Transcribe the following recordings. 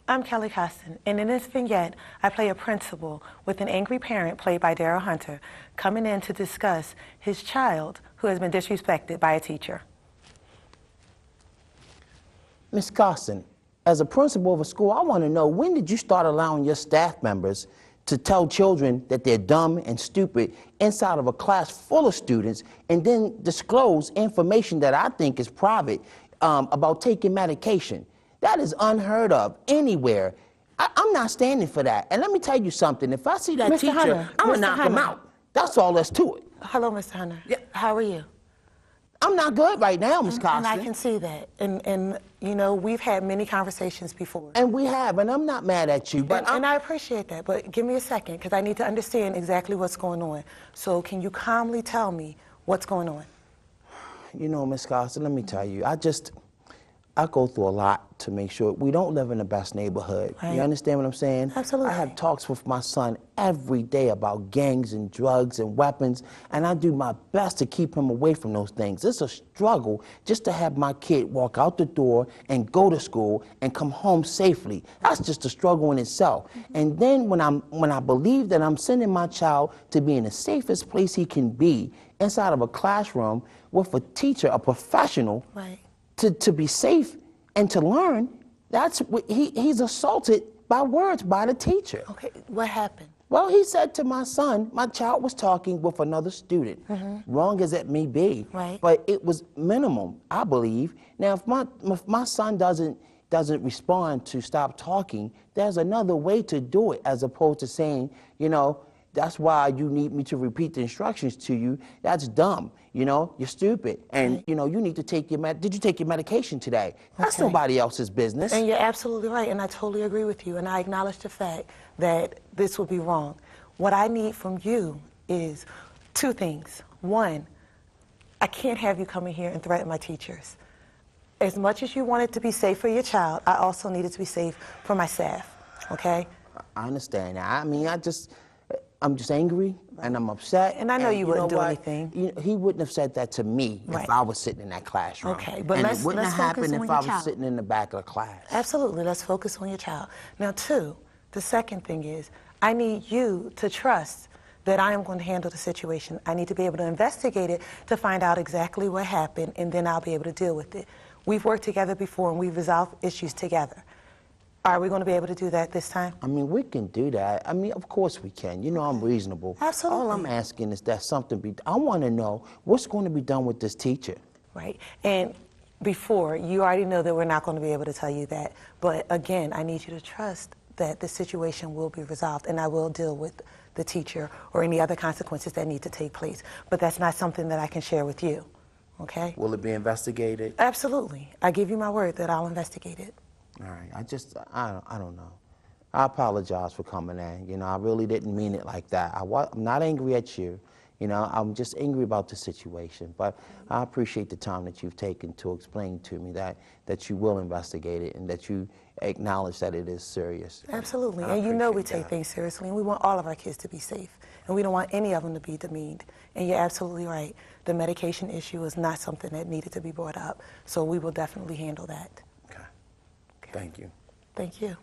I'm Kelly Costin, and in this vignette, I play a principal with an angry parent played by Daryl Hunter, coming in to discuss his child who has been disrespected by a teacher. Ms. Costin, as a principal of a school, I want to know, when did you start allowing your staff members to tell children that they're dumb and stupid inside of a class full of students and then disclose information that I think is private about taking medication? That is unheard of anywhere. I'm not standing for that. And let me tell you something. If I see that Mr. teacher, Hunter, I'm going to Mr. knock him Hunter. out. That's all there's to it. Hello, Mr. Hunter. Yeah. How are you? I'm not good right now, Ms. Costin. And I can see that. And you know, we've had many conversations before. And we have, and I'm not mad at you, but And I appreciate that, but give me a second, because I need to understand exactly what's going on. So can you calmly tell me what's going on? You know, Ms. Costin, let me tell you, I go through a lot to make sure we don't live in the best neighborhood. Right. You understand what I'm saying? Absolutely. I have talks with my son every day about gangs and drugs and weapons, and I do my best to keep him away from those things. It's a struggle just to have my kid walk out the door and go to school and come home safely. That's just a struggle in itself. And then when I believe that I'm sending my child to be in the safest place he can be, inside of a classroom with a teacher, a professional, Right. to be safe and to learn, that's what he's assaulted by words by the teacher. Okay, what happened? Well, he said to my son, my child was talking with another student, wrong as it may be, Right. but it was minimum, I believe. Now, if my son doesn't respond to stop talking, there's another way to do it, as opposed to saying, you know, that's why you need me to repeat the instructions to you. That's dumb. You know, you're stupid. And, you know, you need to take your did you take your medication today? That's Okay. nobody else's business. And you're absolutely right, and I totally agree with you, and I acknowledge the fact that this would be wrong. What I need from you is two things. One, I can't have you come in here and threaten my teachers. As much as you want it to be safe for your child, I also need it to be safe for my staff, okay? I understand that. I mean, I'm just angry and I'm upset. And I know you wouldn't do what? anything. He wouldn't have said that to me Right. if I was sitting in that classroom. Okay, but and let's- it wouldn't let's have focus happened on if your I was child. sitting in the back of the class. Absolutely, let's focus on your child. Now, two, the second thing is, I need you to trust that I am going to handle the situation. I need to be able to investigate it to find out exactly what happened, and then I'll be able to deal with it. We've worked together before, and we've resolved issues together. Are we going to be able to do that this time? I mean, we can do that. I mean, of course we can. You know, I'm reasonable. Absolutely. All I'm asking is that something be, I want to know what's going to be done with this teacher. Right. And before, you already know that we're not going to be able to tell you that. But again, I need you to trust that the situation will be resolved, and I will deal with the teacher or any other consequences that need to take place. But that's not something that I can share with you. Okay? Will it be investigated? Absolutely. I give you my word that I'll investigate it. All right. I don't know. I apologize for coming in. You know, I really didn't mean it like that. I'm not angry at you. You know, I'm just angry about the situation. But I appreciate the time that you've taken to explain to me that you will investigate it and that you acknowledge that it is serious. Absolutely. I And you know we appreciate take that. things seriously, and we want all of our kids to be safe. And we don't want any of them to be demeaned. And you're absolutely right. The medication issue is not something that needed to be brought up. So we will definitely handle that. Okay. Thank you. Thank you.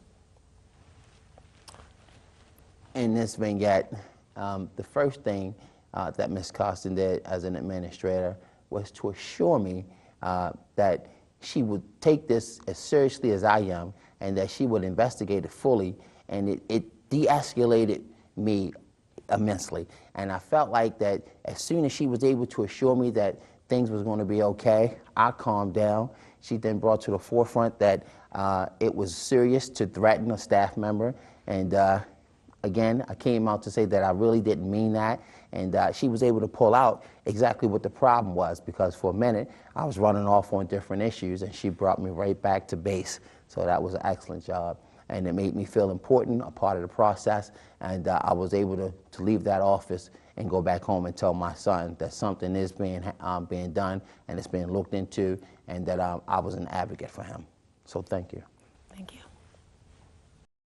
In this vignette, the first thing that Ms. Costin did as an administrator was to assure me that she would take this as seriously as I am and that she would investigate it fully, and it de-escalated me immensely. And I felt like that as soon as she was able to assure me that things was going to be okay, I calmed down. She then brought to the forefront that it was serious to threaten a staff member, and again, I came out to say that I really didn't mean that, and she was able to pull out exactly what the problem was, because for a minute I was running off on different issues, and she brought me right back to base. So that was an excellent job, and it made me feel important, a part of the process, and I was able to leave that office and go back home and tell my son that something is being done and it's being looked into, and that I was an advocate for him. So thank you. Thank you.